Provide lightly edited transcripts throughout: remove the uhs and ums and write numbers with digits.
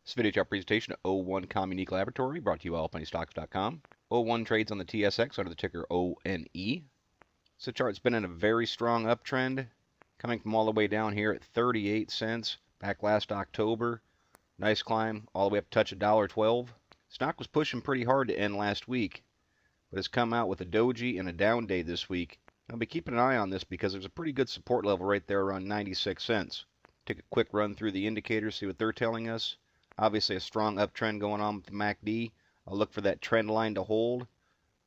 This video chart presentation of O1 Communique Laboratory brought to you by allpenny-stocks.com. O1 trades on the TSX under the ticker ONE. So the chart's been in a very strong uptrend, coming from all the way down here at 38 cents back last October. Nice climb all the way up to touch $1.12. Stock was pushing pretty hard to end last week, but has come out with a doji and a down day this week. I'll be keeping an eye on this because there's a pretty good support level right there around 96 cents. Take a quick run through the indicators, see what they're telling us. Obviously a strong uptrend going on with the MACD. I'll look for that trend line to hold.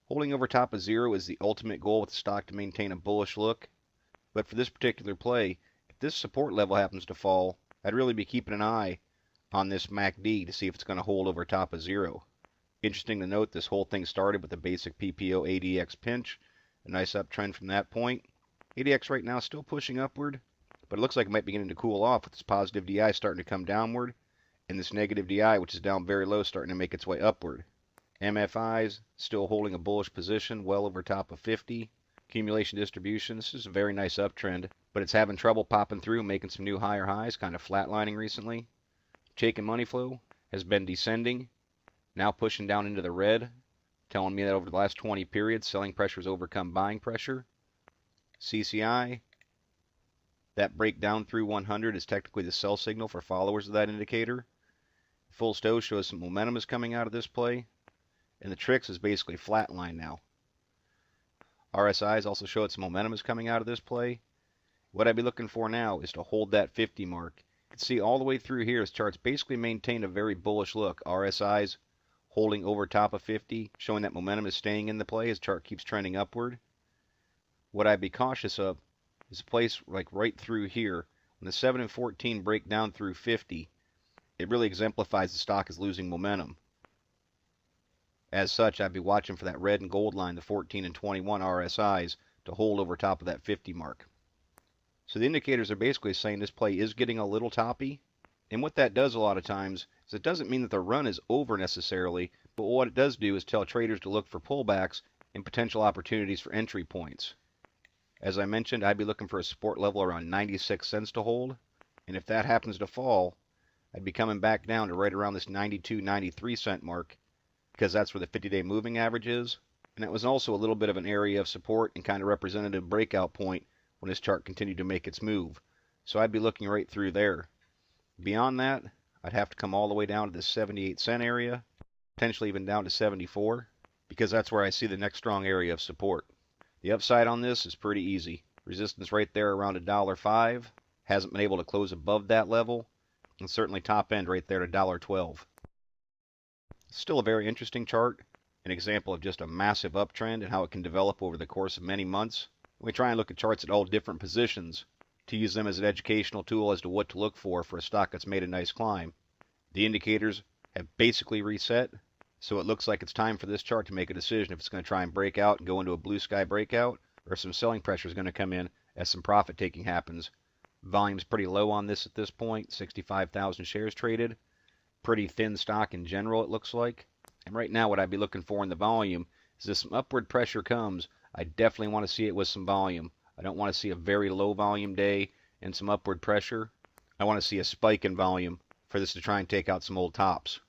Holding over top of zero is the ultimate goal with the stock to maintain a bullish look. But for this particular play, if this support level happens to fall, I'd really be keeping an eye on this MACD to see if it's going to hold over top of zero. Interesting to note, this whole thing started with a basic PPO ADX pinch. A nice uptrend from that point. ADX right now still pushing upward, but it looks like it might be beginning to cool off with this positive DI starting to come downward, and this negative DI, which is down very low, starting to make its way upward. MFIs still holding a bullish position, well over top of 50. Accumulation distribution, this is a very nice uptrend, but it's having trouble popping through, making some new higher highs, kind of flatlining recently. Chaikin money flow has been descending, now pushing down into the red, telling me that over the last 20 periods, selling pressure has overcome buying pressure. CCI, that breakdown through 100 is technically the sell signal for followers of that indicator. Full stow shows some momentum is coming out of this play, and the TRIX is basically flatline now. RSIs also show that some momentum is coming out of this play. What I'd be looking for now is to hold that 50 mark. You can see all the way through here, this chart's basically maintained a very bullish look. RSIs holding over top of 50, showing that momentum is staying in the play as the chart keeps trending upward. What I'd be cautious of is a place like right through here. When the 7 and 14 break down through 50, it really exemplifies the stock is losing momentum. As such, I'd be watching for that red and gold line, the 14 and 21 RSIs, to hold over top of that 50 mark. So the indicators are basically saying this play is getting a little toppy. And what that does a lot of times is it doesn't mean that the run is over necessarily, but what it does do is tell traders to look for pullbacks and potential opportunities for entry points. As I mentioned, I'd be looking for a support level around 96 cents to hold, and if that happens to fall, I'd be coming back down to right around this 92, 93 cent mark, because that's where the 50-day moving average is, and it was also a little bit of an area of support and kind of representative breakout point when this chart continued to make its move. So I'd be looking right through there. Beyond that, I'd have to come all the way down to this 78 cent area, potentially even down to 74, because that's where I see the next strong area of support. The upside on this is pretty easy. Resistance right there around $1.05. Hasn't been able to close above that level, and certainly top end right there to $1.12. Still a very interesting chart, an example of just a massive uptrend and how it can develop over the course of many months. We try and look at charts at all different positions to use them as an educational tool as to what to look for a stock that's made a nice climb. The indicators have basically reset, so it looks like it's time for this chart to make a decision if it's going to try and break out and go into a blue sky breakout, or if some selling pressure is going to come in as some profit taking happens. Volume's pretty low on this at this point, 65,000 shares traded. Pretty thin stock in general, it looks like. And right now what I'd be looking for in the volume is if some upward pressure comes, I definitely want to see it with some volume. I don't want to see a very low volume day and some upward pressure. I want to see a spike in volume for this to try and take out some old tops.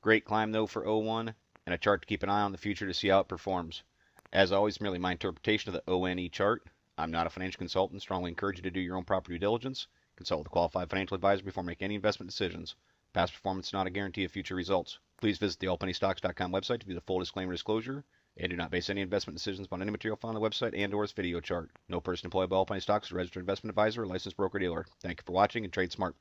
Great climb though for O1, and a chart to keep an eye on in the future to see how it performs. As always, merely my interpretation of the ONE chart. I'm not a financial consultant. Strongly encourage you to do your own proper due diligence. Consult with a qualified financial advisor before making any investment decisions. Past performance is not a guarantee of future results. Please visit the allpenny-stocks.com website to view the full disclaimer disclosure, and do not base any investment decisions upon any material found on the website and/or its video chart. No person employed by All Penny Stocks is a registered investment advisor or licensed broker-dealer. Thank you for watching, and trade smart.